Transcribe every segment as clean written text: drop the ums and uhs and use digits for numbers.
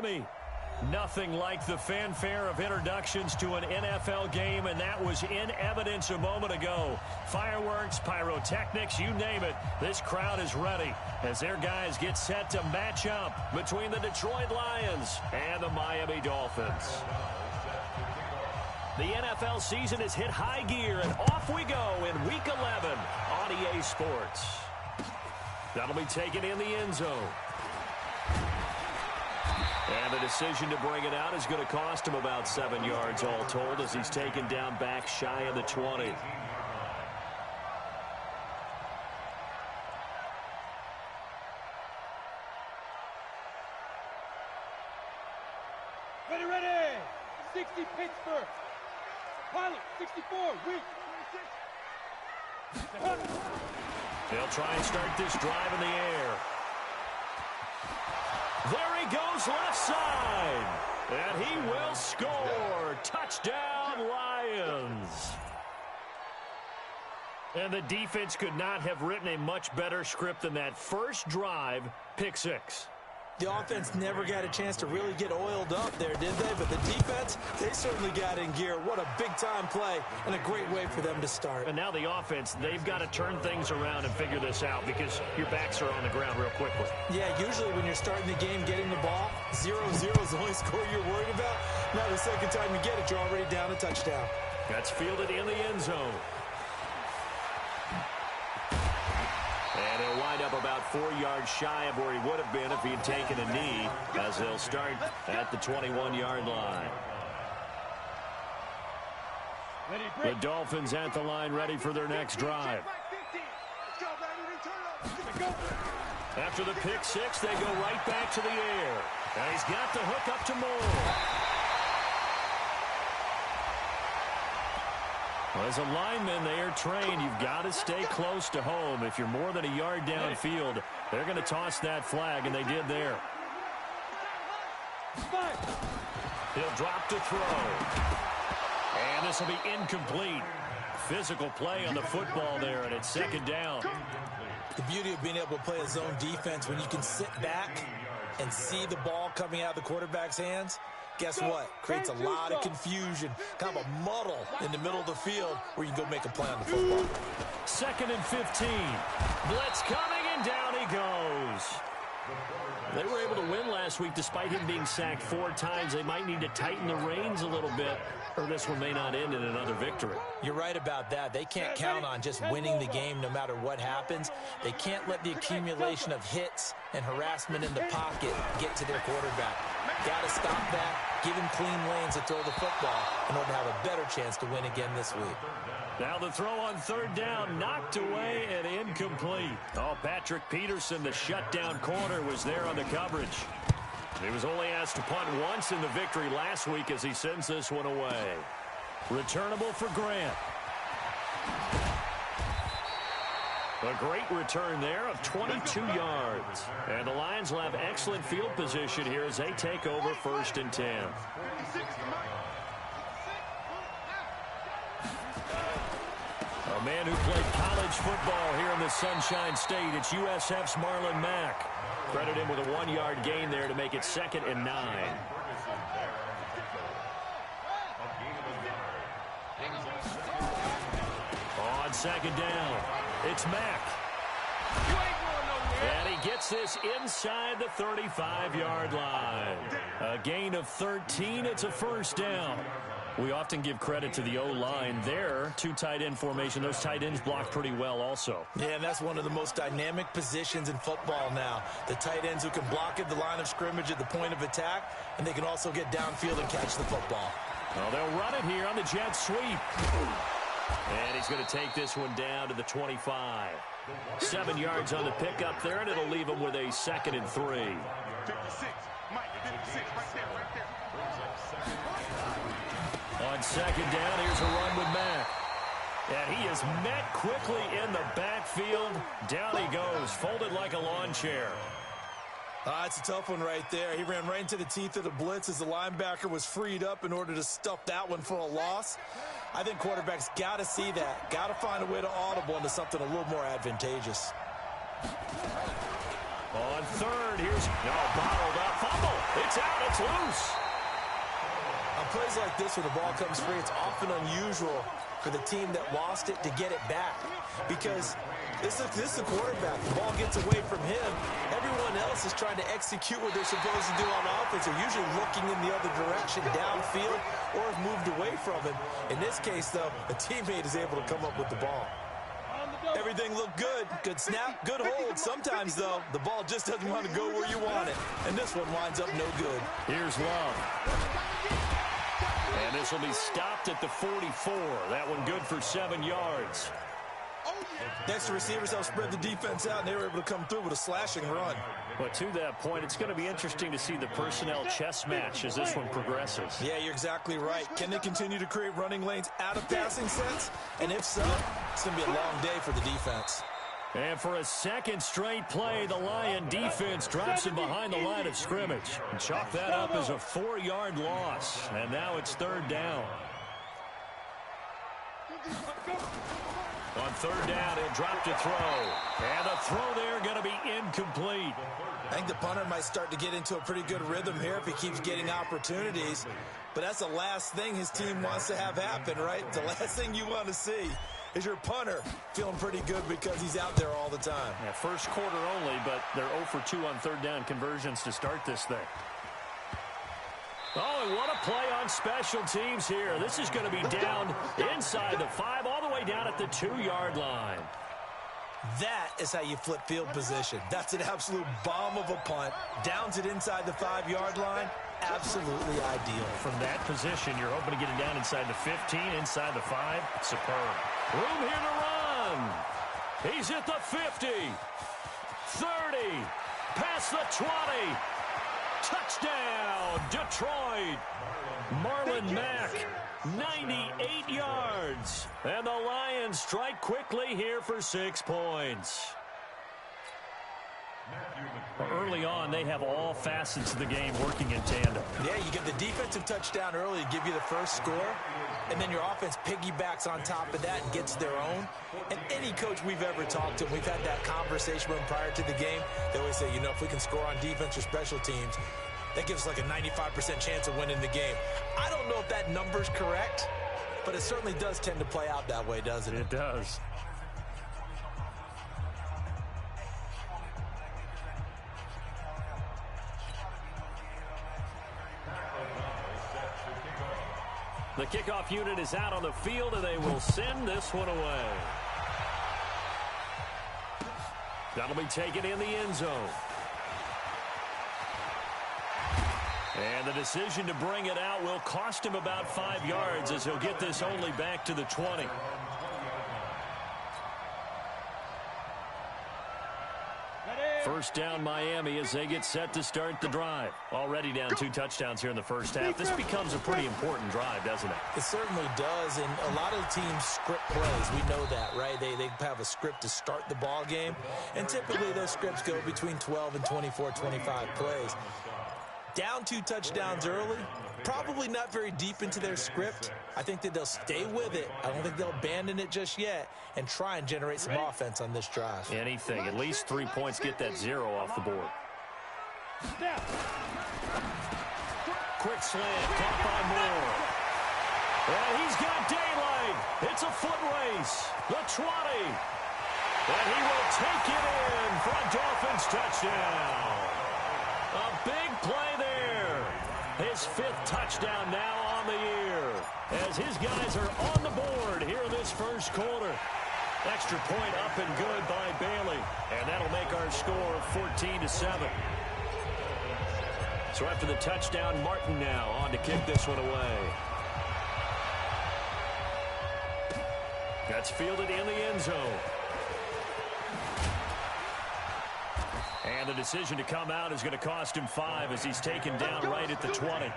Miami. Nothing like the fanfare of introductions to an NFL game, and that was in evidence a moment ago. Fireworks, pyrotechnics, you name it. This crowd is ready as their guys get set to match up between the Detroit Lions and the Miami Dolphins. The NFL season has hit high gear, and off we go in Week 11 on EA Sports. That'll be taken in the end zone. And the decision to bring it out is going to cost him about 7 yards all told as he's taken down back shy of the 20. Ready. 60 Pittsburgh. Pilot, 64, weak. They'll try and start this drive in the air. There he goes left side. And he will score. Touchdown, Lions. And the defense could not have written a much better script than that first drive, pick six. The offense never got a chance to really get oiled up there, did they? But the defense, they certainly got in gear. What a big-time play and a great way for them to start. And now the offense, they've got to turn things around and figure this out because your backs are on the ground real quickly. Yeah, usually when you're starting the game, getting the ball, 0-0 is the only score you're worried about. Now the second time you get it, you're already down a touchdown. That's fielded in the end zone. And he'll wind up about 4 yards shy of where he would have been if he had taken a knee, as they'll start at the 21-yard line. The Dolphins at the line, ready for their next drive. After the pick six, they go right back to the air. And he's got the hook up to Moore. Well, as a lineman, they are trained. You've got to stay close to home. If you're more than a yard downfield, they're going to toss that flag, and they did there. He'll drop to throw. And this will be incomplete. Physical play on the football there, and it's second down. The beauty of being able to play a zone defense when you can sit back and see the ball coming out of the quarterback's hands, guess what? Creates a lot of confusion, kind of a muddle in the middle of the field where you can go make a play on the football. 2nd and 15. Blitz coming, and down he goes. They were able to win last week despite him being sacked 4 times. They might need to tighten the reins a little bit, or this one may not end in another victory. You're right about that. They can't count on just winning the game no matter what happens. They can't let the accumulation of hits and harassment in the pocket get to their quarterback. Got to stop that, give him clean lanes to throw the football in order to have a better chance to win again this week. Now the throw on 3rd down, knocked away and incomplete. Oh, Patrick Peterson, the shutdown corner, was there on the coverage. He was only asked to punt once in the victory last week as he sends this one away. Returnable for Grant. A great return there of 22 yards. And the Lions will have excellent field position here as they take over 1st and 10. A man who played college football here in the Sunshine State. It's USF's Marlon Mack. Credit him with a 1-yard gain there to make it 2nd and 9. On 2nd down, it's Mack. And he gets this inside the 35-yard line. A gain of 13. It's a 1st down. We often give credit to the O-line there. 2 tight end formation. Those tight ends block pretty well also. Yeah, and that's one of the most dynamic positions in football now. The tight ends who can block at the line of scrimmage at the point of attack, and they can also get downfield and catch the football. Well, they'll run it here on the jet sweep. And he's going to take this one down to the 25. 7 yards on the pickup there, and it'll leave him with a 2nd and 3. 56. Mike, 56 right there. On 2nd down, here's a run with Mack. And he is met quickly in the backfield. Down he goes, folded like a lawn chair. It's a tough one right there. He ran right into the teeth of the blitz as the linebacker was freed up in order to stuff that one for a loss. I think quarterbacks got to see that. Got to find a way to audible into something a little more advantageous. On 3rd, here's bottled up fumble. It's out. It's loose. On plays like this, when the ball comes free, it's often unusual for the team that lost it to get it back, because this is the quarterback. The ball gets away from him. Everyone else is trying to execute what they're supposed to do on offense. They're usually looking in the other direction, downfield, or have moved away from him. In this case, though, a teammate is able to come up with the ball. Everything looked good. Good snap, good hold. Sometimes, though, the ball just doesn't want to go where you want it. And this one winds up no good. Here's Love. And this will be stopped at the 44. That one good for 7 yards. Next, the receivers help spread the defense out, and they were able to come through with a slashing run. But to that point, it's going to be interesting to see the personnel chess match as this one progresses. Yeah, you're exactly right. Can they continue to create running lanes out of passing sets? And if so, it's going to be a long day for the defense. And for a second straight play, the Lion defense drops him behind the line of scrimmage. And chalk that up as a 4-yard loss. And now it's 3rd down. On 3rd down, he'll drop to throw. And the throw there going to be incomplete. I think the punter might start to get into a pretty good rhythm here if he keeps getting opportunities. But that's the last thing his team wants to have happen, right? The last thing you want to see is your punter feeling pretty good because he's out there all the time. Yeah, first quarter only, but they're 0 for 2 on 3rd down conversions to start this thing. Oh, and what a play on special teams here. This is going to be down inside the 5, all the way down at the 2-yard line. That is how you flip field position. That's an absolute bomb of a punt. Downs it inside the 5-yard line. Absolutely ideal. From that position, you're hoping to get it down inside the 15, inside the 5. Superb. Room here to run. He's at the 50, 30, past the 20. Touchdown, Detroit. Marlon Mack, 98 yards. And the Lions strike quickly here for 6 points. Early on, they have all facets of the game working in tandem. Yeah, you get the defensive touchdown early to give you the first score, and then your offense piggybacks on top of that and gets their own. And any coach we've ever talked to, we've had that conversation with them prior to the game, they always say, you know, if we can score on defense or special teams, that gives us like a 95% chance of winning the game. I don't know if that number's correct, but it certainly does tend to play out that way, doesn't it? It does. The kickoff unit is out on the field, and they will send this one away. That'll be taken in the end zone. And the decision to bring it out will cost him about 5 yards as he'll get this only back to the 20. First down Miami as they get set to start the drive. Already down 2 touchdowns here in the first half. This becomes a pretty important drive, doesn't it? It certainly does, and a lot of teams script plays. We know that, right? They have a script to start the ball game, and typically those scripts go between 12 and 24, 25 plays. Down 2 touchdowns early, probably not very deep into their script. I think that they'll stay with it. I don't think they'll abandon it just yet and try and generate some offense on this drive. Anything. At least 3 points, get that 0 off the board. Quick slant, caught by Moore. And he's got daylight. It's a foot race. The 20. And he will take it in for a Dolphins touchdown. A big play there. His 5th touchdown now on the year as his guys are on the board here in this first quarter. Extra point up and good by Bailey. And that'll make our score 14-7. So after the touchdown, Martin now on to kick this one away. That's fielded in the end zone. And the decision to come out is going to cost him 5 as he's taken down right at the 20.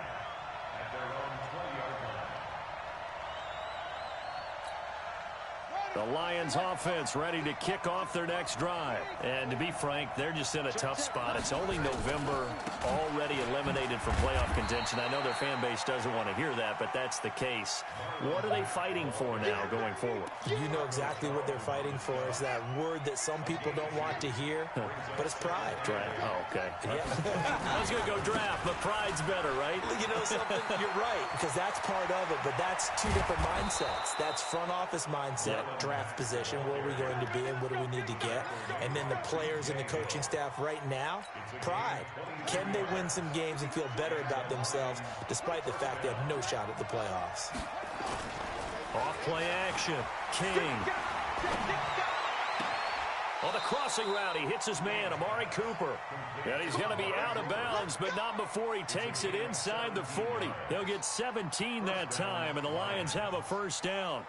The Lions offense ready to kick off their next drive. And to be frank, they're just in a tough spot. It's only November, already eliminated from playoff contention. I know their fan base doesn't want to hear that, but that's the case. What are they fighting for now going forward? You know exactly what they're fighting for. It's that word that some people don't want to hear, but it's pride. Draft. Oh, okay. Yeah. I was going to go draft, but pride's better, right? You know something? You're right, because that's part of it, but that's two different mindsets. That's front office mindset, draft position, where are we going to be and what do we need to get? And then the players and the coaching staff right now, pride. Can they win some games and feel better about themselves despite the fact they have no shot at the playoffs? Off play action. King. On the crossing route, he hits his man, Amari Cooper. And he's going to be out of bounds, but not before he takes it inside the 40. They'll get 17 that time, and the Lions have a first down.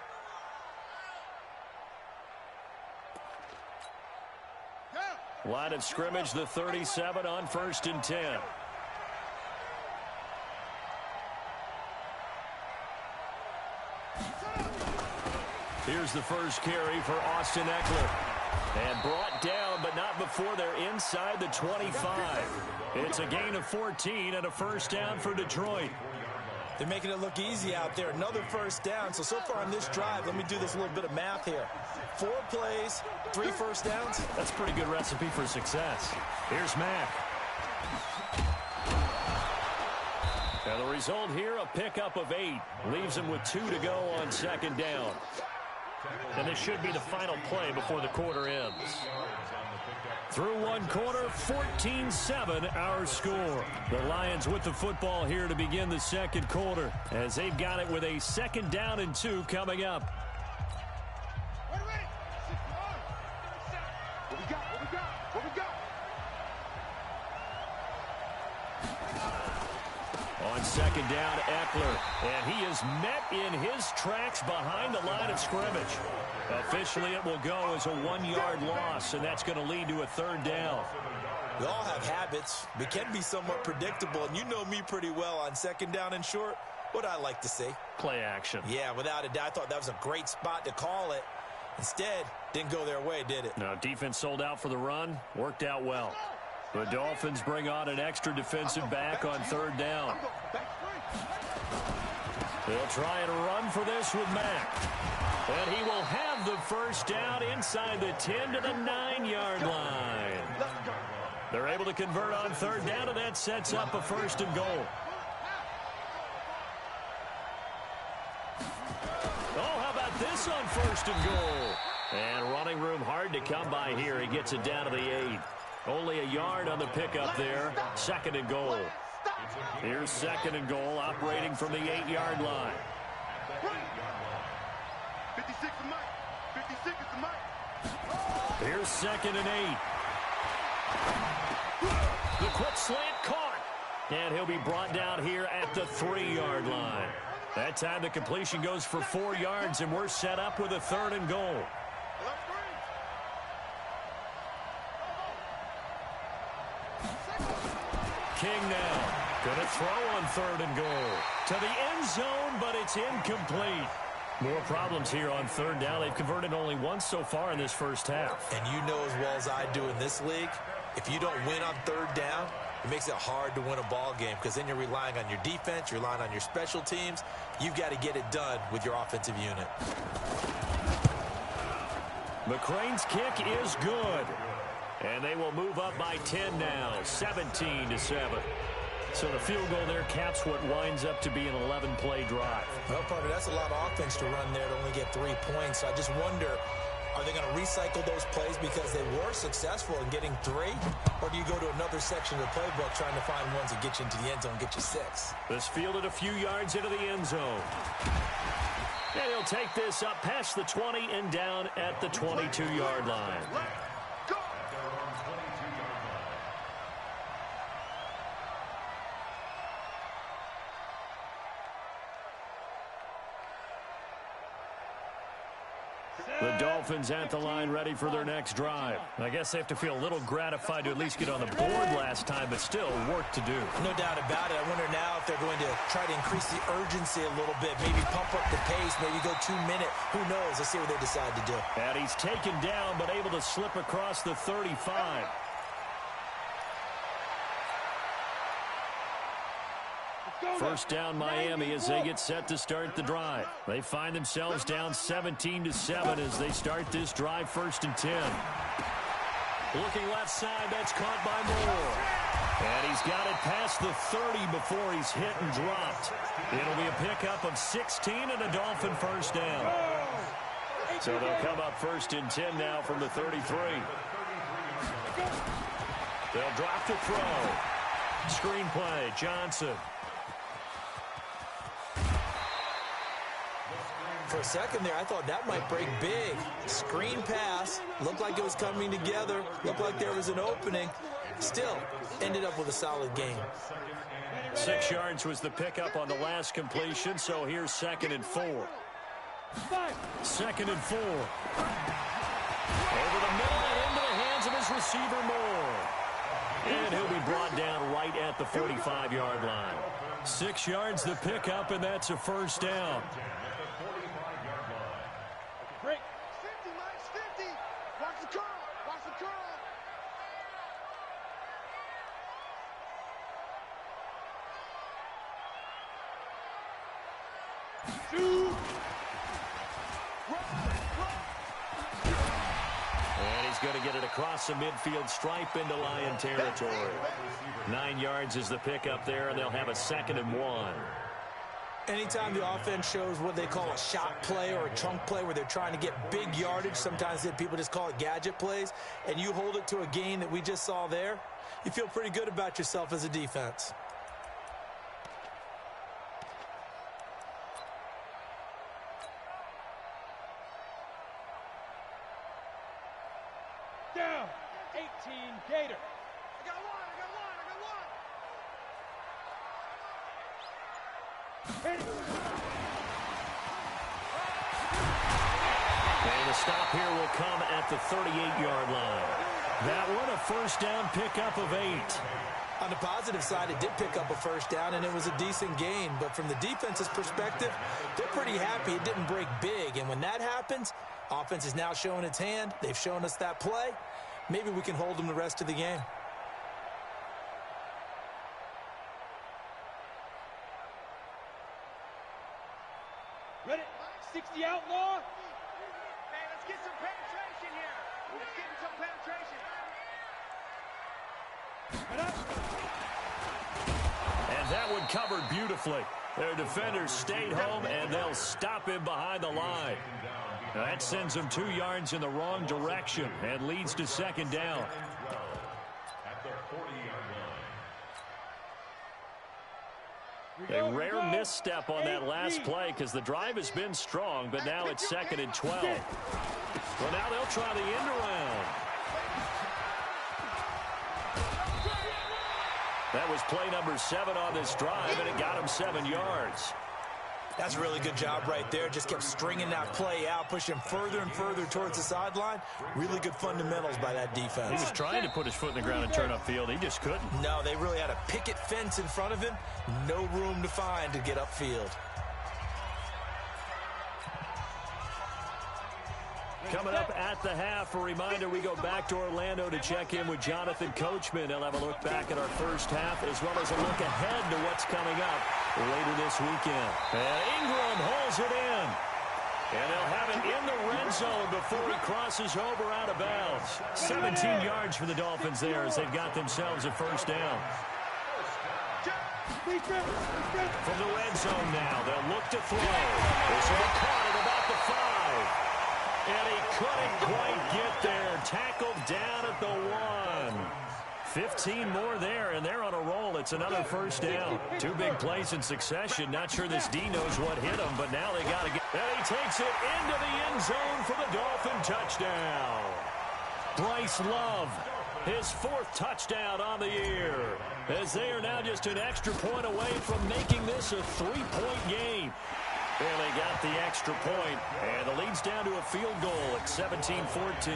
Line of scrimmage, the 37 on 1st and 10. Here's the first carry for Austin Eckler. And brought down, but not before they're inside the 25. It's a gain of 14 and a first down for Detroit. They're making it look easy out there. Another first down. So far on this drive, let me do this little bit of math here. 4 plays, 3 first downs. That's a pretty good recipe for success. Here's Mack. And the result here, a pickup of 8. Leaves him with 2 to go on 2nd down. And this should be the final play before the quarter ends. Through 1 quarter, 14-7 our score. The Lions with the football here to begin the 2nd quarter, as they've got it with a 2nd down and 2 coming up. On 2nd down, Eckler, and he is met in his tracks behind the line of scrimmage. Officially, it will go as a 1-yard loss, and that's going to lead to a 3rd down. We all have habits. We can be somewhat predictable, and you know me pretty well on 2nd down and short. What I like to see. Play action. Yeah, without a doubt. I thought that was a great spot to call it. Instead, didn't go their way, did it? No, defense sold out for the run. Worked out well. The Dolphins bring on an extra defensive back on 3rd down. They'll try and run for this with Mack. And he will have the first down inside the 10 to the 9-yard line. They're able to convert on 3rd down, and that sets up a 1st and goal. Oh, how about this on 1st and goal? And running room hard to come by here. He gets it down to the 8. Only a yard on the pickup there. 2nd and goal. Here's 2nd and goal, operating from the 8-yard line. 56 is Mike. 56 is Mike. Here's 2nd and 8. The quick slant caught. And he'll be brought down here at the 3-yard line. That time the completion goes for 4 yards, and we're set up with a 3rd and goal. King now. Gonna throw on 3rd and goal. To the end zone, but it's incomplete. More problems here on 3rd down. They've converted only once so far in this first half. And you know as well as I do in this league, if you don't win on 3rd down, it makes it hard to win a ball game because then you're relying on your defense, you're relying on your special teams. You've got to get it done with your offensive unit. McCrane's kick is good. And they will move up by 10 now, 17-7. So the field goal there caps what winds up to be an 11-play drive. Well, Parker, that's a lot of offense to run there to only get 3 points. So I just wonder, are they going to recycle those plays because they were successful in getting 3? Or do you go to another section of the playbook trying to find ones that get you into the end zone and get you 6? This fielded a few yards into the end zone. And he'll take this up past the 20 and down at the 22-yard line. The Dolphins at the line ready for their next drive. I guess they have to feel a little gratified to at least get on the board last time, but still work to do. No doubt about it. I wonder now if they're going to try to increase the urgency a little bit, maybe pump up the pace, maybe go 2 minute. Who knows? Let's see what they decide to do. And he's taken down, but able to slip across the 35. First down Miami as they get set to start the drive. They find themselves down 17-7 as they start this drive, 1st and 10. Looking left side, that's caught by Moore. And he's got it past the 30 before he's hit and dropped. It'll be a pickup of 16 and a Dolphin first down. So they'll come up 1st and 10 now from the 33. They'll drop to throw. Screenplay, Johnson. For a second there, I thought that might break big. Screen pass. Looked like it was coming together. Looked like there was an opening. Still, ended up with a solid game. 6 yards was the pickup on the last completion, so here's 2nd and 4. 2nd and 4. Over the middle and into the hands of his receiver, Moore. And he'll be brought down right at the 45-yard line. 6 yards the pickup, and that's a first down. 50, Mike, 50. Watch the curl. Watch the curl. And he's going to get it across the midfield stripe into Lion territory. 9 yards is the pickup there, and they'll have a 2nd and 1. Anytime the offense shows what they call a shot play or a chunk play where they're trying to get big yardage, sometimes people just call it gadget plays, and you hold it to a gain that we just saw there, you feel pretty good about yourself as a defense. Down, 18 Gator. I got one. And the stop here will come at the 38-yard line. That one, a first down pickup of 8. On the positive side, it did pick up a first down, and it was a decent gain. But from the defense's perspective, they're pretty happy it didn't break big. And when that happens, offense is now showing its hand. They've shown us that play. Maybe we can hold them the rest of the game. Ready? 60 outlaw. Hey, let's get some penetration here. Let's get some penetration. And that one covered beautifully. Their defenders stayed home, and they'll stop him behind the line. Now that sends them 2 yards in the wrong direction and leads to 2nd down. A rare misstep on that last play because the drive has been strong, but now it's 2nd and 12. Well, now they'll try the end around. That was play number 7 on this drive, and it got him 7 yards. That's a really good job right there. Just kept stringing that play out, pushing further and further towards the sideline. Really good fundamentals by that defense. He was trying to put his foot in the ground and turn upfield. He just couldn't. No, they really had a picket fence in front of him. No room to find to get upfield. Coming up at the half, a reminder, we go back to Orlando to check in with Jonathan Coachman. He'll have a look back at our first half as well as a look ahead to what's coming up later this weekend. And Ingram holds it in. And they'll have it in the red zone before he crosses over out of bounds. 17 yards for the Dolphins there as they've got themselves a first down. From the red zone now, they'll look to throw. This will be caught at about the 5. And he couldn't quite get there. Tackled down at the 1. 15 more there, and they're on a roll. It's another first down. 2 big plays in succession. Not sure this D knows what hit him, but now they got to get... And he takes it into the end zone for the Dolphin touchdown. Bryce Love, his 4th touchdown on the year, as they are now just an extra point away from making this a 3-point game. Bailey got the extra point, and the lead's down to a field goal at 17-14.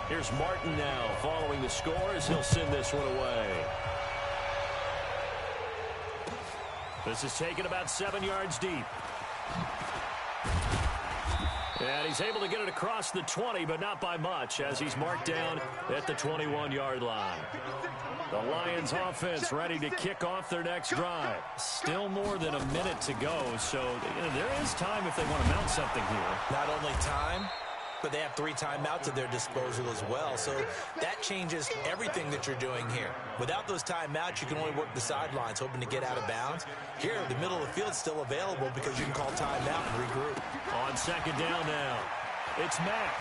Here's Martin now following the score as he'll send this one away. This is taken about 7 yards deep. And he's able to get it across the 20, but not by much, as he's marked down at the 21-yard line. The Lions offense ready to kick off their next drive. Still more than a minute to go, so there is time if they want to mount something here. Not only time, but they have 3 timeouts at their disposal as well. So that changes everything that you're doing here. Without those timeouts, you can only work the sidelines, hoping to get out of bounds. Here, the middle of the field is still available because you can call timeout and regroup. On second down now, it's Mack.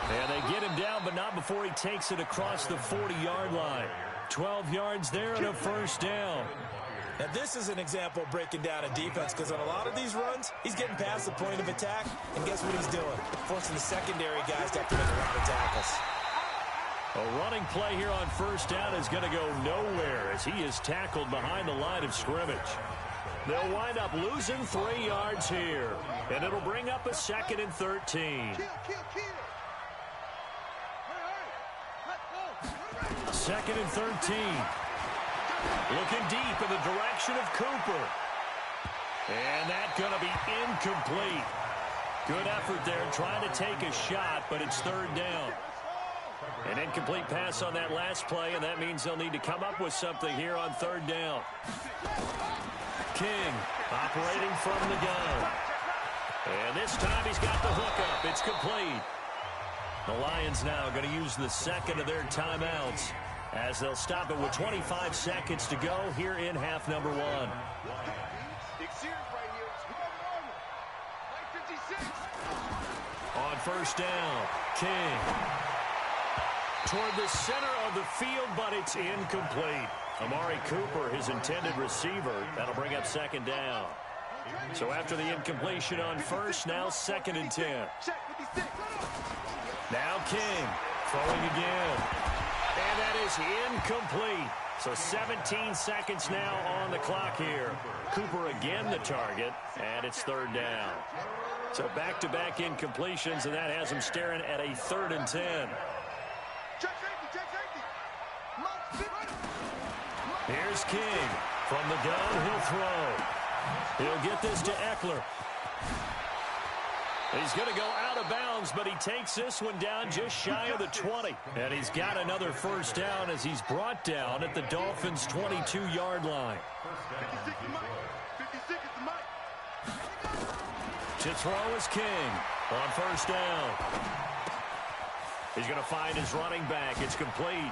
And they get him down, but not before he takes it across the 40-yard line. 12 yards there and a first down. Now, this is an example of breaking down a defense, because on a lot of these runs, he's getting past the point of attack, and guess what he's doing? Forcing the secondary guys to have to make a lot of tackles. A running play here on first down is going to go nowhere as he is tackled behind the line of scrimmage. They'll wind up losing 3 yards here, and it'll bring up a 2nd and 13. 2nd and 13. Looking deep in the direction of Cooper. And that's going to be incomplete. Good effort there trying to take a shot, but it's 3rd down. An incomplete pass on that last play, and that means they'll need to come up with something here on 3rd down. King operating from the gun. And this time he's got the hook up. It's complete. The Lions now going to use the 2nd of their timeouts, as they'll stop it with 25 seconds to go here in half number 1. On first down, King. Toward the center of the field, but it's incomplete. Amari Cooper, his intended receiver. That'll bring up 2nd down. So after the incompletion on first, now 2nd and 10. Now King throwing again. And that is incomplete. So 17 seconds now on the clock here. Cooper again the target, and it's 3rd down. So back-to-back incompletions, and that has him staring at a 3rd and 10. Here's King. From the gun, he'll throw. He'll get this to Eckler. He's going to go out of bounds, but he takes this one down just shy of the 20. And he's got another first down as he's brought down at the Dolphins' 22-yard line. To throw is King on first down. He's going to find his running back. It's complete.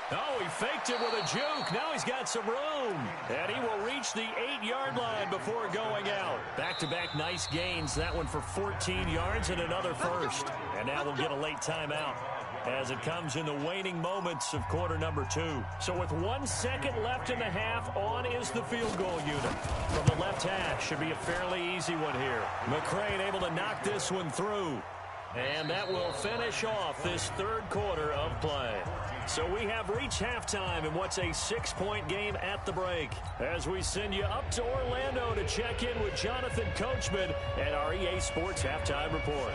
Oh, he faked it with a juke. Now he's got some room. And he will reach the 8-yard line before going out. Back-to-back nice gains. That one for 14 yards and another first. And now we'll get a late timeout as it comes in the waning moments of quarter number 2. So with 1 second left in the half, on is the field goal unit. From the left hash, should be a fairly easy one here. McCrane able to knock this one through. And that will finish off this 3rd quarter of play. So we have reached halftime in what's a 6-point game at the break, as we send you up to Orlando to check in with Jonathan Coachman and our EA Sports Halftime Report.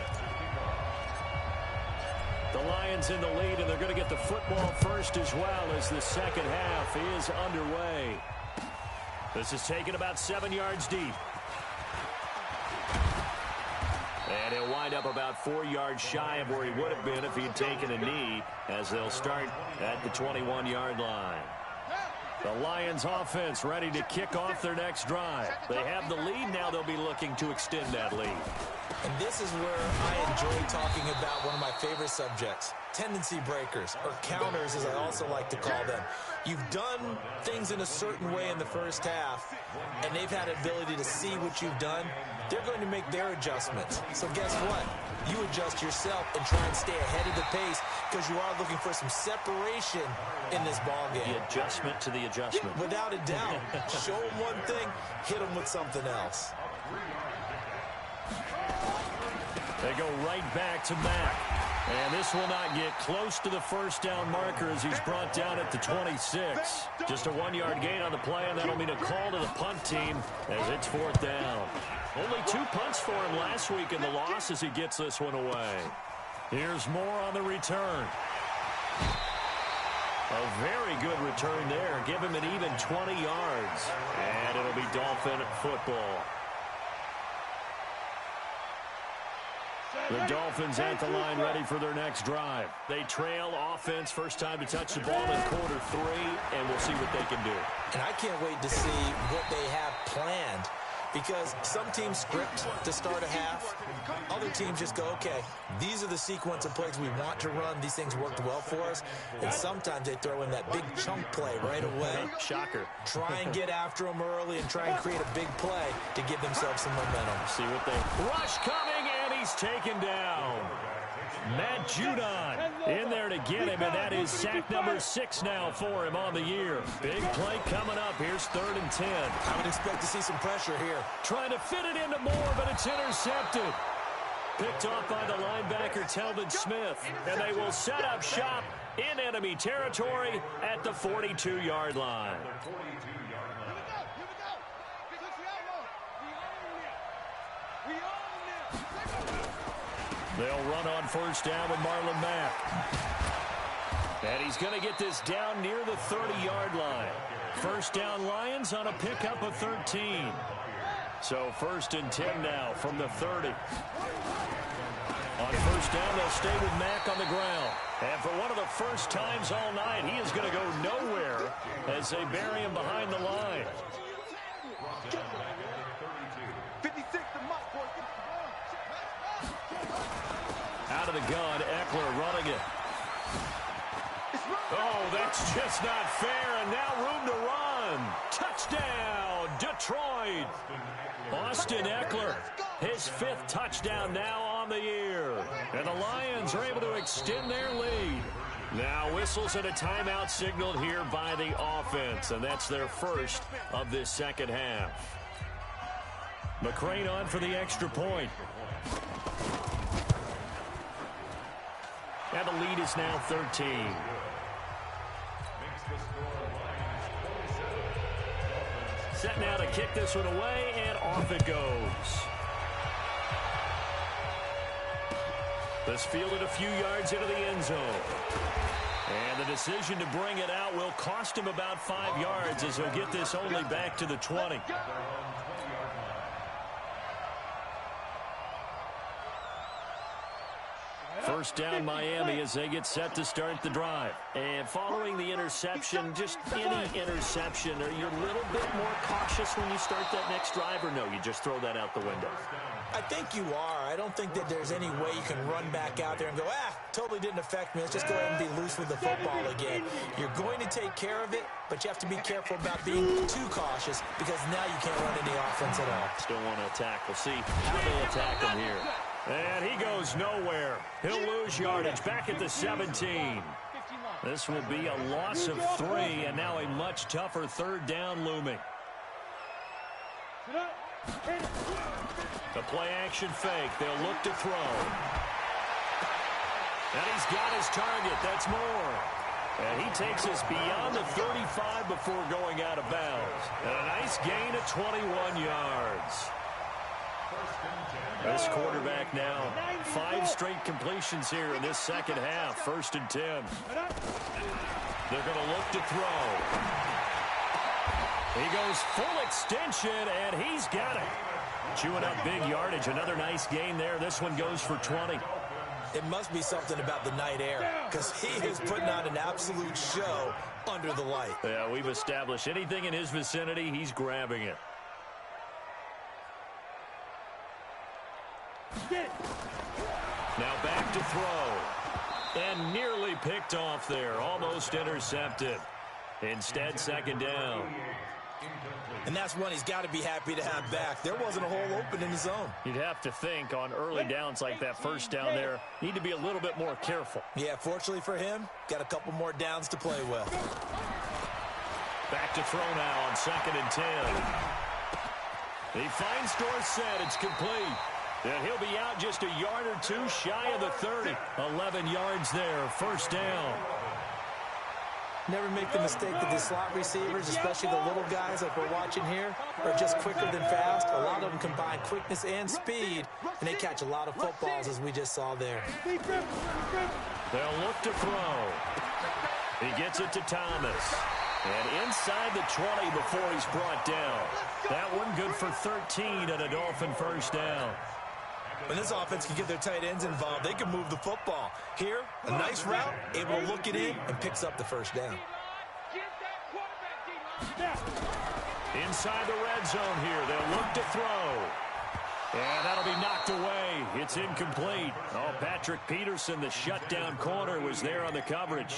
The Lions in the lead, and they're going to get the football first as well as the second half is underway. This is taken about 7 yards deep. And he'll wind up about 4 yards shy of where he would have been if he had taken a knee, as they'll start at the 21-yard line. The Lions offense ready to kick off their next drive. They have the lead now. They'll be looking to extend that lead. And this is where I enjoy talking about one of my favorite subjects, tendency breakers, or counters as I also like to call them. You've done things in a certain way in the first half, and they've had the ability to see what you've done. They're going to make their adjustments. So guess what? You adjust yourself and try and stay ahead of the pace, because you are looking for some separation in this ballgame. The adjustment to the adjustment. Without a doubt. Show them one thing, hit them with something else. They go right back to Mack. And this will not get close to the first down marker as he's brought down at the 26. Just a 1-yard gain on the play, and that'll mean a call to the punt team as it's 4th down. Only 2 punts for him last week in the loss as he gets this one away. Here's more on the return. A very good return there. Give him an even 20 yards. And it'll be Dolphin football. The Dolphins at the line ready for their next drive. They trail offense, first time to touch the ball in quarter 3, and we'll see what they can do. And I can't wait to see what they have planned, because some teams script to start a half. Other teams just go, okay, these are the sequence of plays we want to run. These things worked well for us. And sometimes they throw in that big chunk play right away. Shocker. Try and get after them early and try and create a big play to give themselves some momentum. See what they... Rush coming, and he's taken down. Matt Judon in there to get him, and that is sack number 6 now for him on the year. Big play coming up. Here's 3rd and 10. I would expect to see some pressure here. Trying to fit it into Moore, but it's intercepted. Picked off by the linebacker, Telvin Smith. And they will set up shop in enemy territory at the 42-yard line. They'll run on first down with Marlon Mack. And he's going to get this down near the 30-yard line. First down Lions on a pickup of 13. So 1st and 10 now from the 30. On first down, they'll stay with Mack on the ground. And for one of the first times all night, he is going to go nowhere as they bury him behind the line. 56 to Mike. Out of the gun, Eckler running it. Oh, that's just not fair, and now room to run. Touchdown, Detroit. Austin Eckler, his 5th touchdown now on the year. And the Lions are able to extend their lead. Now whistles and a timeout signaled here by the offense, and that's their first of this second half. McCrane on for the extra point. And the lead is now 13. Set now to kick this one away, and off it goes. This fielded a few yards into the end zone. And the decision to bring it out will cost him about 5 yards as he'll get this only back to the 20. First down Miami as they get set to start the drive. And following the interception, just any interception, are you a little bit more cautious when you start that next drive, or no, you just throw that out the window? I think you are. I don't think that there's any way you can run back out there and go, totally didn't affect me. Let's just go ahead and be loose with the football again. You're going to take care of it, but you have to be careful about being too cautious because now you can't run any offense at all. Still want to attack. We'll see how they'll attack him here. And he goes nowhere. He'll lose yardage back at the 17. This will be a loss of 3, and now a much tougher 3rd down looming. The play-action fake. They'll look to throw. And he's got his target. That's Moore. And he takes us beyond the 35 before going out of bounds. And a nice gain of 21 yards. This quarterback now, 5 straight completions here in this second half. 1st and 10. They're going to look to throw. He goes full extension, and he's got it. Chewing up big yardage. Another nice gain there. This one goes for 20. It must be something about the night air because he is putting on an absolute show under the light. Yeah, we've established anything in his vicinity, he's grabbing it. Now back to throw. And nearly picked off there. Almost intercepted. Instead, 2nd down. And that's one he's got to be happy to have back. There wasn't a hole open in the zone. You'd have to think on early downs like that, first down there, need to be a little bit more careful. Yeah, fortunately for him, got a couple more downs to play with. Back to throw now on 2nd and 10. He finds Dorsett. It's complete. And he'll be out just a yard or two shy of the 30. 11 yards there, first down. Never make the mistake that the slot receivers, especially the little guys like we're watching here, are just quicker than fast. A lot of them combine quickness and speed, and they catch a lot of footballs, as we just saw there. They'll look to throw. He gets it to Thomas. And inside the 20 before he's brought down. That one good for 13 and a Dolphin first down. When this offense can get their tight ends involved, they can move the football. Here, a nice route, able to look it in, and picks up the first down. Inside the red zone here, they'll look to throw. And that'll be knocked away. It's incomplete. Oh, Patrick Peterson, the shutdown corner, was there on the coverage.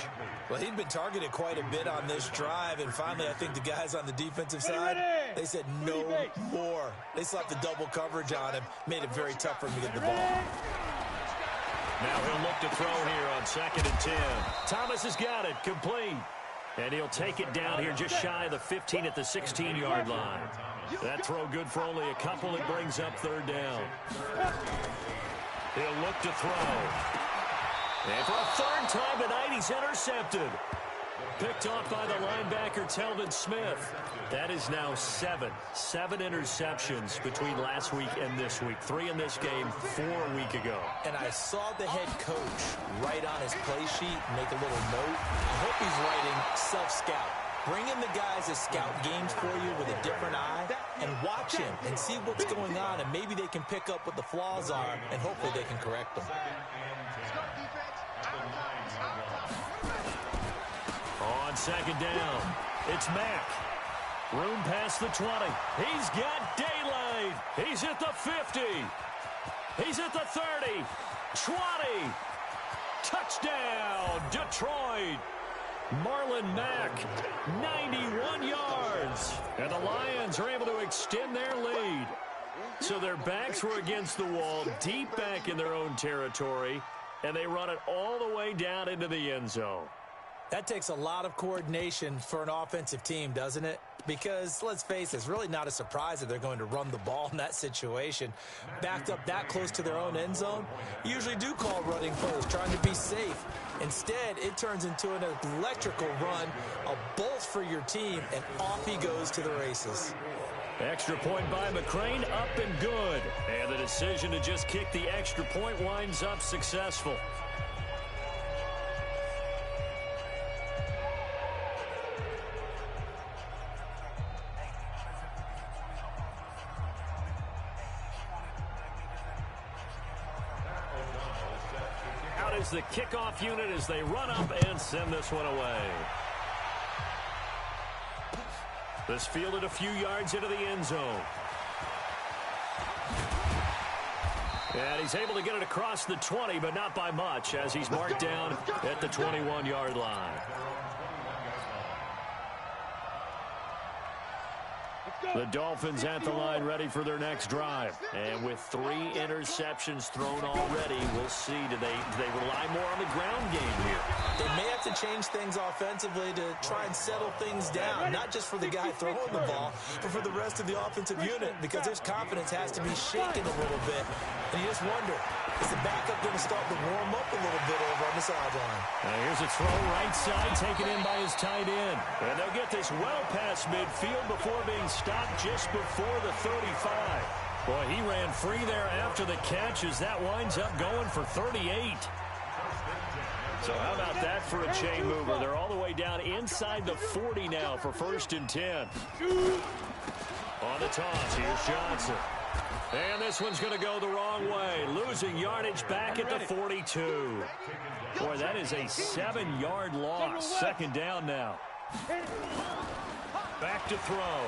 Well, he'd been targeted quite a bit on this drive, and finally I think the guys on the defensive side, they said no more. They slapped the double coverage on him, made it very tough for him to get the ball. Now he'll look to throw here on 2nd and 10. Thomas has got it, complete. And he'll take it down here just shy of the 15 at the 16-yard line. That throw good for only a couple. It brings up 3rd down. He'll look to throw. And for a 3rd time tonight, he's intercepted. Picked off by the linebacker, Telvin Smith. That is now 7 interceptions between last week and this week. 3 in this game, 4 a week ago. And I saw the head coach write on his play sheet, make a little note. I hope he's writing self-scout. Bring in the guys that scout games for you with a different eye and watch him and see what's going on, and maybe they can pick up what the flaws are, and hopefully they can correct them. On 2nd down, it's Mack. Room past the 20. He's got daylight. He's at the 50. He's at the 30. 20. Touchdown, Detroit. Marlon Mack, 91 yards. And the Lions are able to extend their lead. So their backs were against the wall, deep back in their own territory, and they run it all the way down into the end zone. That takes a lot of coordination for an offensive team, doesn't it? Because, let's face it, it's really not a surprise that they're going to run the ball in that situation. Backed up that close to their own end zone, you usually do call running plays, trying to be safe. Instead, it turns into an electrical run, a bolt for your team, and off he goes to the races. Extra point by McCrane, up and good. And the decision to just kick the extra point winds up successful. Is the kickoff unit as they run up and send this one away. This fielded a few yards into the end zone. And he's able to get it across the 20, but not by much, as he's marked down at the 21-yard line. The Dolphins at the line ready for their next drive. And with 3 interceptions thrown already, we'll see. Do they rely more on the ground game here? They may have to change things offensively to try and settle things down, not just for the guy throwing the ball, but for the rest of the offensive unit, because their confidence has to be shaken a little bit. And you just wonder, is the backup going to start to warm up a little bit over on the sideline? Here's a throw right side, taken in by his tight end. And they'll get this well past midfield before being stopped just before the 35. Boy, he ran free there after the catch as that winds up going for 38. So how about that for a chain mover? They're all the way down inside the 40 now for 1st and 10. On the toss, here's Johnson. And this one's going to go the wrong way. Losing yardage back at the 42. Boy, that is a 7-yard loss. 2nd down now. Back to throw.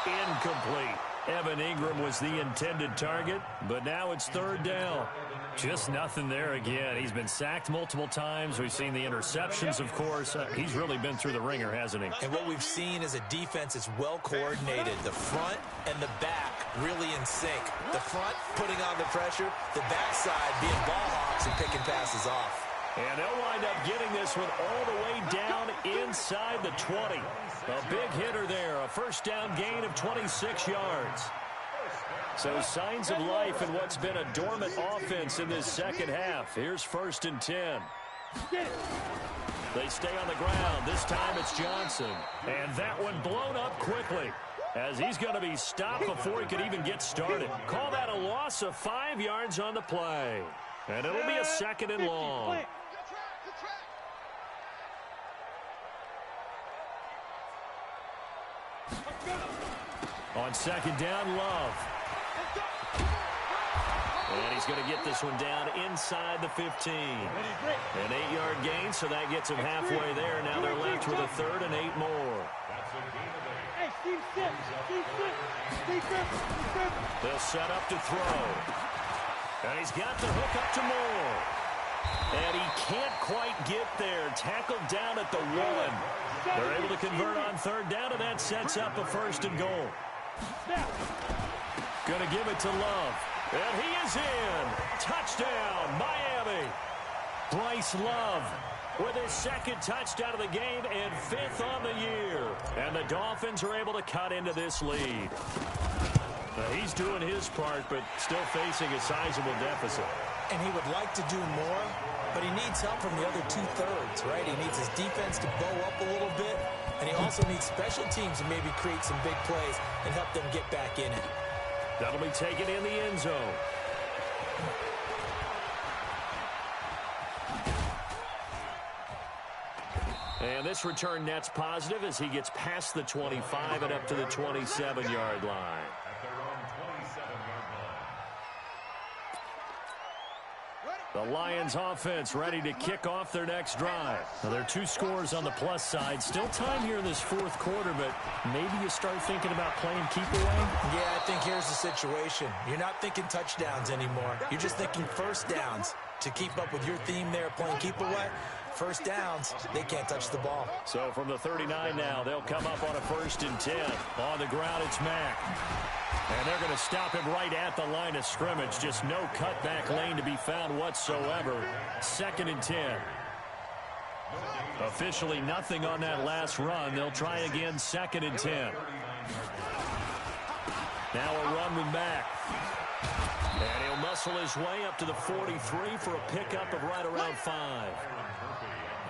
Incomplete. Evan Ingram was the intended target, but now it's 3rd down. Just nothing there again. He's been sacked multiple times. We've seen the interceptions, of course. He's really been through the ringer, hasn't he? And what we've seen is a defense that's well coordinated. The front and the back really in sync. The front putting on the pressure, the backside being ball hawks and picking passes off. And they'll wind up getting this one all the way down inside the 20. A big hitter there, a 1st down gain of 26 yards. So signs of life in what's been a dormant offense in this second half. Here's 1st and 10. They stay on the ground. This time it's Johnson. And that one blown up quickly, as he's going to be stopped before he could even get started. Call that a loss of 5 yards on the play. And it'll be a 2nd and long. On 2nd down, Love. And he's going to get this one down inside the 15. An 8-yard gain, so that gets him halfway there. Now they're left with a 3rd and 8 more. They'll set up to throw. And he's got the hook up to Moore. And he can't quite get there. Tackled down at the 1. They're able to convert on 3rd down, and that sets up a 1st and goal. Going to give it to Love. And he is in. Touchdown, Miami. Bryce Love with his 2nd touchdown of the game and 5th on the year. And the Dolphins are able to cut into this lead. He's doing his part, but still facing a sizable deficit. And he would like to do more, but he needs help from the other 2/3, right? He needs his defense to bow up a little bit, and he also needs special teams to maybe create some big plays and help them get back in it. That'll be taken in the end zone. And this return net's positive as he gets past the 25 and up to the 27-yard line. The Lions offense ready to kick off their next drive. Now, there are 2 scores on the plus side. Still time here in this 4th quarter, but maybe you start thinking about playing keep away? Yeah, I think here's the situation. You're not thinking touchdowns anymore. You're just thinking 1st downs. To keep up with your theme there, playing keep away, 1st downs, they can't touch the ball. So from the 39 now, they'll come up on a 1st and 10. On the ground, it's Mack. And they're going to stop him right at the line of scrimmage. Just no cutback lane to be found whatsoever. 2nd and 10. Officially nothing on that last run. They'll try again, 2nd and 10. Now a run with Mack. And he'll muscle his way up to the 43 for a pickup of right around 5.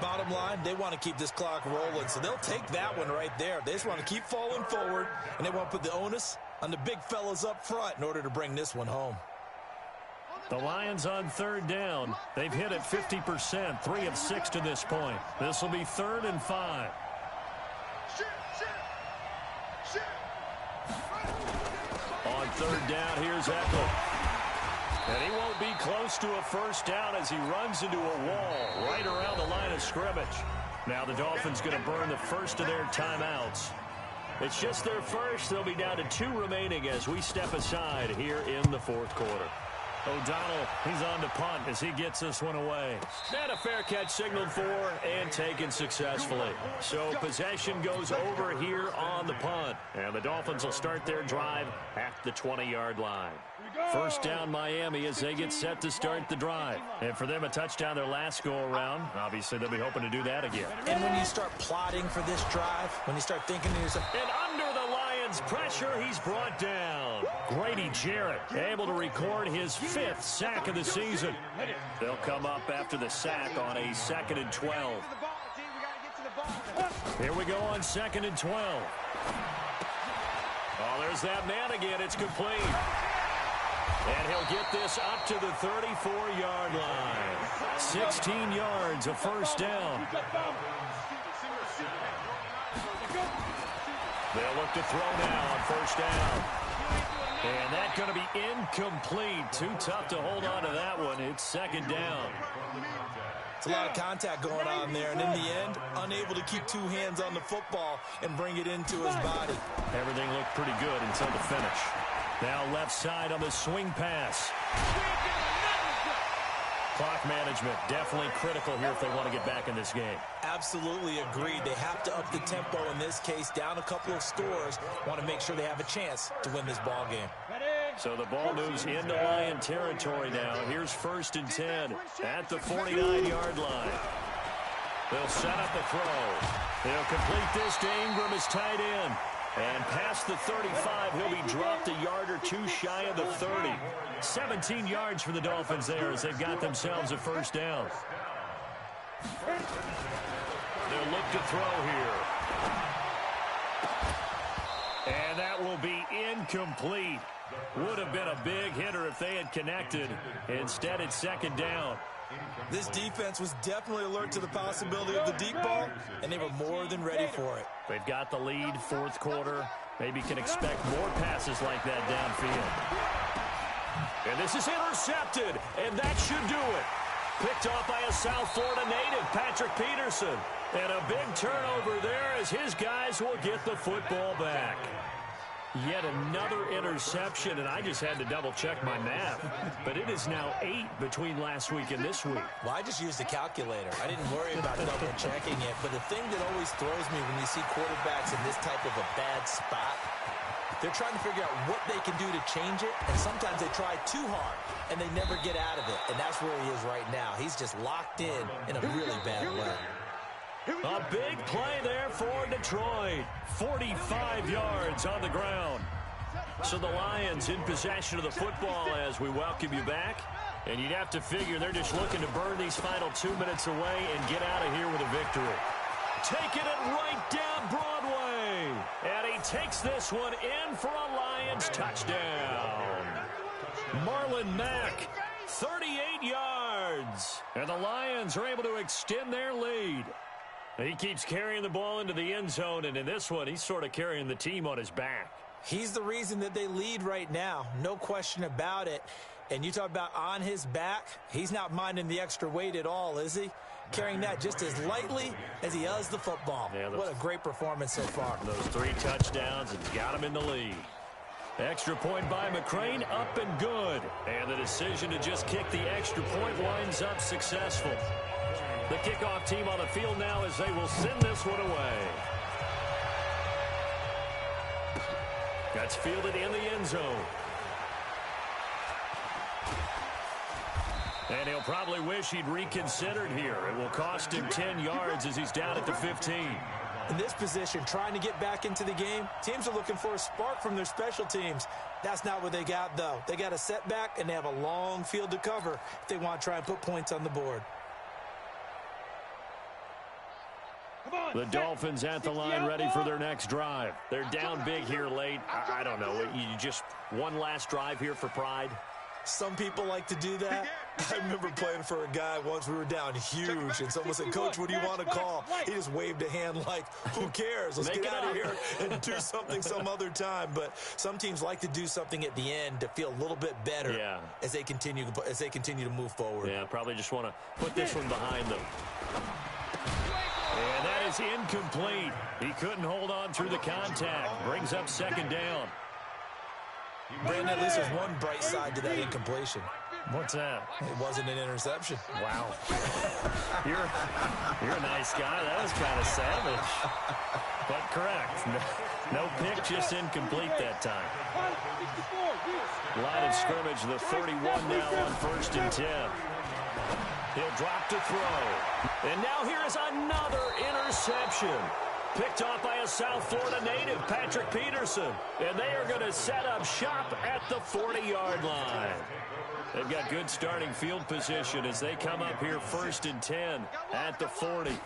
Bottom line, they want to keep this clock rolling, so they'll take that one right there. They just want to keep falling forward, and they want to put the onus on the big fellas up front in order to bring this one home. The Lions on 3rd down. They've hit it 50%, 3 of 6 to this point. This will be 3rd and 5. On 3rd down, here's Eckler. And he won't be close to a 1st down as he runs into a wall right around the line of scrimmage. Now the Dolphins going to burn the first of their timeouts. It's just their first. They'll be down to 2 remaining as we step aside here in the 4th quarter. O'Donnell, he's on to punt as he gets this one away. And a fair catch signaled for and taken successfully. So possession goes over here on the punt. And the Dolphins will start their drive at the 20-yard line. 1st down Miami as they get set to start the drive. And for them, a touchdown their last go-around. Obviously, they'll be hoping to do that again. And when you start plotting for this drive, when you start thinking to yourself... And under the Lions' pressure, he's brought down. Grady Jarrett able to record his 5th sack of the season. They'll come up after the sack on a 2nd and 12. Here we go on 2nd and 12. Oh, there's that man again. It's complete. And he'll get this up to the 34-yard line. 16 yards, a 1st down. They'll look to throw now on 1st down. And that's going to be incomplete. Too tough to hold on to that one. It's 2nd down. It's a lot of contact going on there, and in the end, unable to keep 2 hands on the football and bring it into his body. Everything looked pretty good until the finish. Now left side on the swing pass. Clock management definitely critical here if they want to get back in this game. Absolutely agreed. They have to up the tempo in this case, down a couple of scores. Want to make sure they have a chance to win this ball game. So the ball moves into Lion territory now. Here's 1st and 10 at the 49-yard line. They'll set up the throw. They'll complete this to Ingram as tight end. And past the 35, he'll be dropped a yard or two shy of the 30. 17 yards for the Dolphins there as they've got themselves a first down. They'll look to throw here. And that will be incomplete. Would have been a big hitter if they had connected. Instead, it's second down. This defense was definitely alert to the possibility of the deep ball, and they were more than ready for it. They've got the lead, fourth quarter. Maybe can expect more passes like that downfield. And this is intercepted, and that should do it. Picked off by a South Florida native, Patrick Peterson. And a big turnover there as his guys will get the football back. Yet another interception, and I just had to double-check my math. But it is now 8 between last week and this week. Well, I just used a calculator. I didn't worry about double-checking it. But the thing that always throws me when you see quarterbacks in this type of a bad spot, they're trying to figure out what they can do to change it, and sometimes they try too hard, and they never get out of it. And that's where he is right now. He's just locked in a really bad way. A big play there for Detroit. 45 yards on the ground. So the Lions in possession of the football as we welcome you back. And you'd have to figure they're just looking to burn these final 2 minutes away and get out of here with a victory. Taking it right down Broadway. And he takes this one in for a Lions touchdown. Marlon Mack, 38 yards. And the Lions are able to extend their lead. He keeps carrying the ball into the end zone, and in this one, he's sort of carrying the team on his back. He's the reason that they lead right now, no question about it. And you talk about on his back, he's not minding the extra weight at all, is he? Carrying that just as lightly as he does the football. Yeah, what a great performance so far. Those 3 touchdowns and got him in the lead. Extra point by McCrane, up and good. And the decision to just kick the extra point winds up successful. The kickoff team on the field now as they will send this one away. That's fielded in the end zone. And he'll probably wish he'd reconsidered here. It will cost him 10 yards as he's down at the 15. In this position, trying to get back into the game, teams are looking for a spark from their special teams. That's not what they got, though. They got a setback, and they have a long field to cover if they want to try and put points on the board. The Dolphins at the line ready for their next drive. They're down big here late. I don't know. You just one last drive here for pride? Some people like to do that. I remember playing for a guy once. We were down huge, and someone said, "Coach, what do you want to call?" He just waved a hand like, who cares? Let's get out of here and do something some other time. But some teams like to do something at the end to feel a little bit better as they continue to move forward. Yeah, probably just want to put this one behind them. And that is incomplete. He couldn't hold on through the contact. Brings up second down. Brandon, at least there's one bright side to that incompletion. What's that? It wasn't an interception. Wow. You're a nice guy. That was kind of savage. But correct. No pick, just incomplete that time. Line of scrimmage, the 31 now on 1st and 10. He'll drop to throw. And now here is another interception. Picked off by a South Florida native, Patrick Peterson. And they are going to set up shop at the 40-yard line. They've got good starting field position as they come up here 1st and 10 at the 40.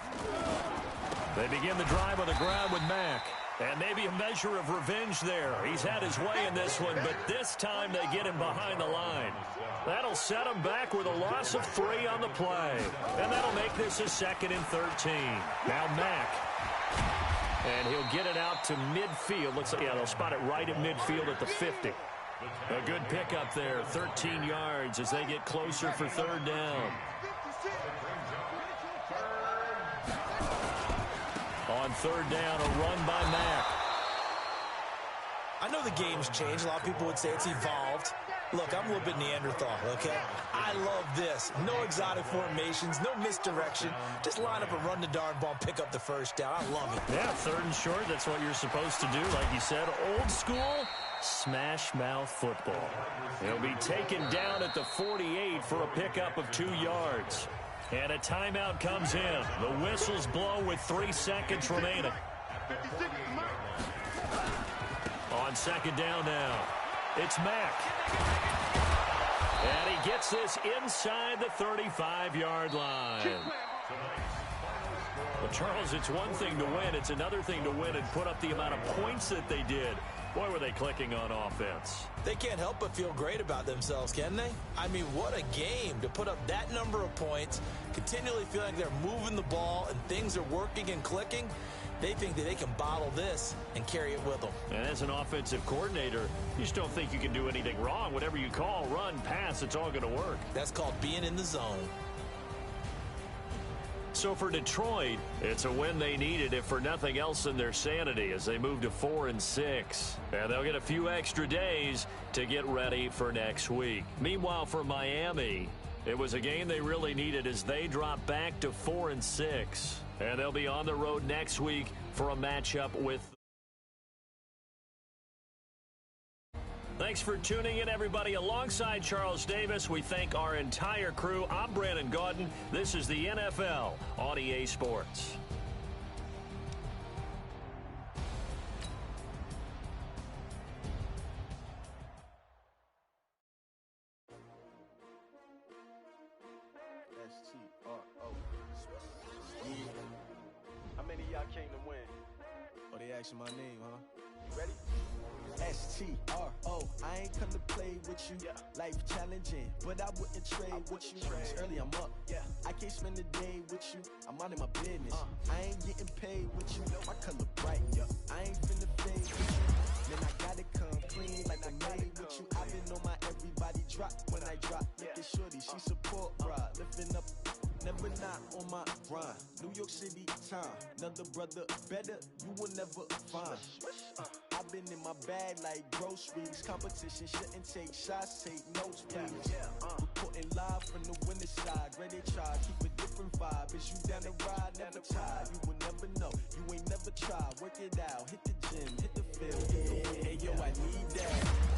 They begin the drive on the ground with Mack. And maybe a measure of revenge there. He's had his way in this one, but this time they get him behind the line. That'll set him back with a loss of 3 on the play. And that'll make this a 2nd and 13. Now Mack. And he'll get it out to midfield. Looks like, they'll spot it right at midfield at the 50. A good pickup there, 13 yards as they get closer for 3rd down. On 3rd down, a run by Mack. I know the game's changed. A lot of people would say it's evolved. Look, I'm a little bit Neanderthal, okay? I love this. No exotic formations, no misdirection. Just line up and run the darn ball and pick up the 1st down. I love it. Yeah, 3rd and short, that's what you're supposed to do. Like you said, old school, smash mouth football. He'll be taken down at the 48 for a pickup of 2 yards. And a timeout comes in. The whistles blow with 3 seconds remaining. On second down now, it's Mack. And he gets this inside the 35-yard line. Well, Charles, it's one thing to win. It's another thing to win and put up the amount of points that they did. Boy, were they clicking on offense. They can't help but feel great about themselves, can they? I mean, what a game to put up that number of points, continually feeling like they're moving the ball and things are working and clicking. They think that they can bottle this and carry it with them. And as an offensive coordinator, you just don't think you can do anything wrong. Whatever you call, run, pass, it's all going to work. That's called being in the zone. So for Detroit, it's a win they needed, if for nothing else than their sanity, as they move to 4-6. And they'll get a few extra days to get ready for next week. Meanwhile, for Miami, it was a game they really needed as they drop back to 4-6. And they'll be on the road next week for a matchup with... Thanks for tuning in, everybody. Alongside Charles Davis, we thank our entire crew. I'm Brandon Gaudin. This is the NFL on EA Sports. How many of y'all came to win? Oh, they asking my name, huh? You ready? S-T-R-O, I ain't come to play with you. Yeah. Life challenging, but I wouldn't trade with you. It's early, I'm up. Yeah. I can't spend the day with you. I'm out of my business. I ain't getting paid with you. My color bright. I ain't finna fade with you. Then I gotta come clean like I made with you. I've been on my everybody drop when I drop. Look at shorty, she support ride. Lifting up, never not on my grind. New York City time, another brother better, you will never find. I've been in my bag like groceries. Competition shouldn't take shots, take notes, please. Reporting live from the winner side. Ready to try, keep a different vibe. Is you down the ride, never tired. You will never know, you ain't never tried. Work it out, hit the gym, hit the field. Hey yo, I need that.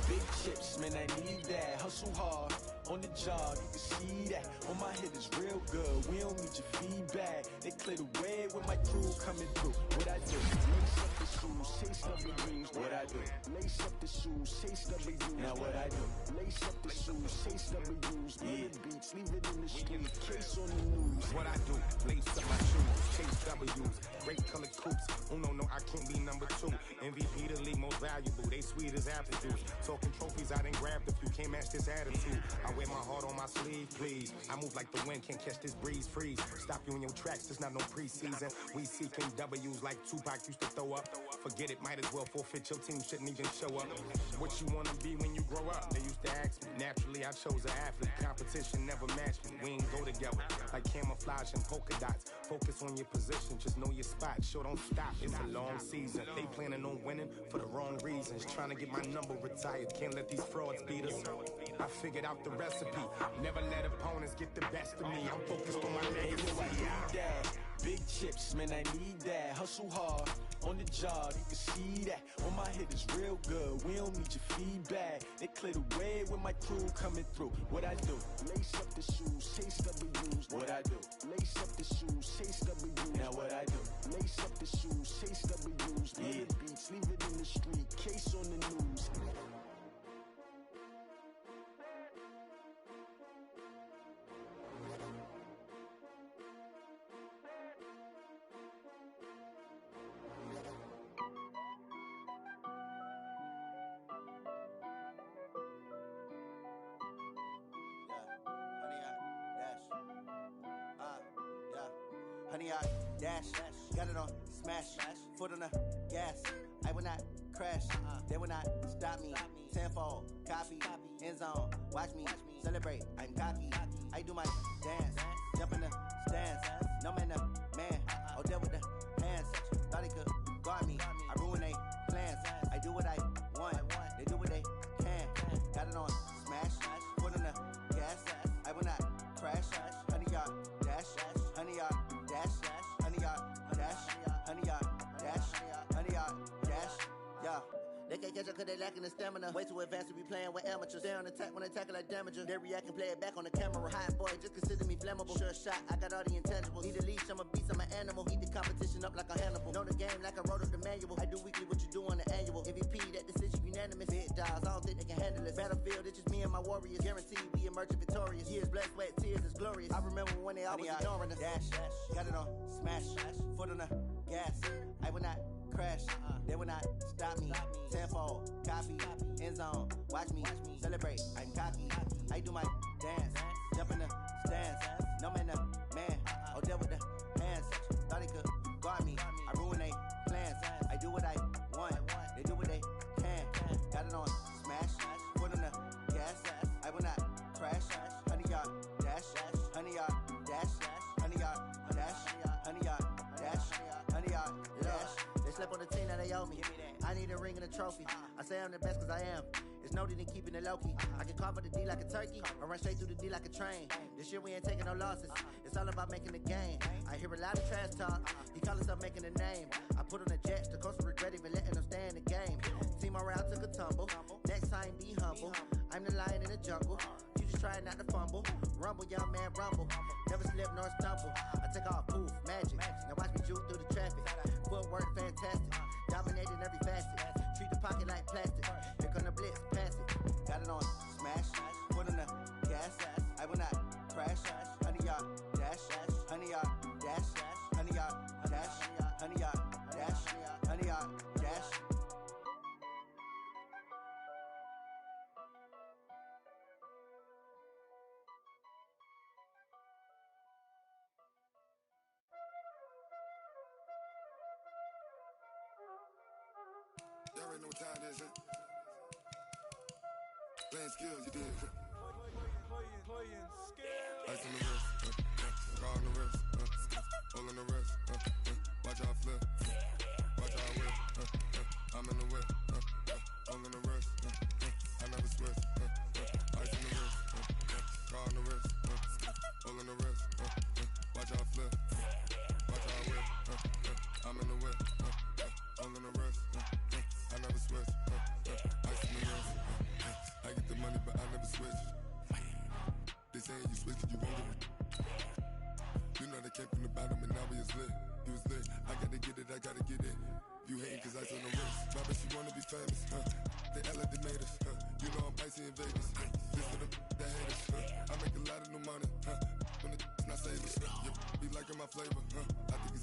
Big chips, man, I need that. Hustle hard, on the job, you can see that. On my head is real good, we don't need your feedback. They clear the way with my crew coming through. What I do, lace up the shoes, chase W's. What I do, lace up the shoes, chase W's. Now what I do, lace up the shoes, chase W's. Yeah, beats, leave it in the street, case on the news. What I do, lace up my shoes, chase W's. Great color coops, no, I can't be number 2. MVP the league most valuable, they sweet as apple juice. Talking trophies, I done grabbed a few, can't match this attitude. I wear my heart on my sleeve, please. I move like the wind, can't catch this breeze, freeze. Stop you in your tracks, there's not no preseason. We seeking W's like Tupac used to throw up. Forget it, might as well forfeit, your team shouldn't even show up. What you wanna be when you grow up? They used to ask me. Naturally, I chose an athlete. Competition never matched me. We ain't go together like camouflage and polka dots. Focus on your position, just know your spot. Sure, don't stop, it's a long season. They planning on winning for the wrong reasons. Trying to get my number retired, can't let these frauds beat us. I figured out the recipe. Never let opponents get the best of me. I'm focused on my legacy. I need that. Big chips, man, I need that. Hustle hard, on the job, you can see that. On my head is real good, we don't need your feedback. They clear the way with my crew coming through. What I do, lace up the shoes, chase W's. What I do, lace up the shoes, chase W's. Now what I do, lace up the shoes, chase W's. Yeah, beats, leave it in the street, case on the news. Honey, I dash, got it on smash, foot on the gas. I will not crash, they will not stop me. Tenfold, copy, end zone, watch me celebrate. I'm cocky, I do my dance, jump in the stands. No man, the man, oh, deal with the hands. Thought he could guard me, I ruin they plans. I do what I want, they do what they can. Got it on smash, foot on the gas. I will not crash, honey, y'all dash, honey, y'all dash, honey, y'all dash, honey, y'all dash, honey, y'all dash, yeah. They can't catch up cause they lacking the stamina. Way too advanced to be playing with amateurs. Stay on attack when they tackle like damager. They react and play it back on the camera. Hot boy, just consider me flammable. Sure shot, I got all the intangibles. Need a leash, I'm a beast, I'm an animal. Heat the competition up like a Hannibal. Know the game like I wrote up the manual. I do weekly what you do on the annual. MVP, that decision fearless. Battlefield, it's just me and my warriors. Guaranteed we emerge victorious. Years, blood, sweat, tears, it's glorious. I remember when they always ignoring us. Dash, got it on, smash, foot on the gas. I will not crash, they will not stop me. Tenfold, copy, end zone, watch me celebrate. I'm cocky, I do my dance, jump in the stands. No man, man, oh deal with the hands. Thought he could guard me, I ruin they plans. I do what I want, they do what they can. Got it on, smash, foot on the gas. I will not crash, 100-yard dash, 100-yard dash, 100-yard dash, 100-yard dash, 100-yard dash. They slept on the team that they owe me. I need a ring and a trophy. I say I'm the best cause I am. It's noted in keeping it low-key. I can carve for the D like a turkey, or run straight through the D like a train. This year we ain't taking no losses. It's all about making the game. I hear a lot of trash talk. He call himself making a name. I put on the Jets. The coach will regret even letting them stay in the game. Team morale took a tumble. Next time be humble. I'm the lion in the jungle. You just try not to fumble. Rumble, young man, rumble. Never slip nor stumble. I take off, poof, magic. Now watch me juke through the traffic. Footwork fantastic. Dominating every facet. Treat the pocket like plastic. Here come the blitz, pass it. Got it on, smash. Foot on the gas. I will not crash. 100-yard dash. 100-yard dash. 100-yard dash. 100-yard dash. 100-yard dash. Y'all already know what time it is, huh? Playing skills, you did. Playing skills. Ice on the wrist, car on the wrist, hole on the wrist, watch how I flip, watch how I whip, I'm in the whip, hole on the wrist, I never switch, ice on the wrist, car on the wrist, hole on the wrist, watch how I flip, watch how I whip, I'm in the whip, hole on the wrist, I never switch, ice on the wrist, I get the money but I never switch. They saying you switch and you won't get it. You know they came from the bottom and now we is lit. You was lit, I gotta get it, I gotta get it. You hating cause ice on the wrist. My bitch, you wanna be famous, They act like they made us, You know I'm icy in Vegas, This for the that hate us, I make a lot of new money, When the not save us, You be liking my flavor, I think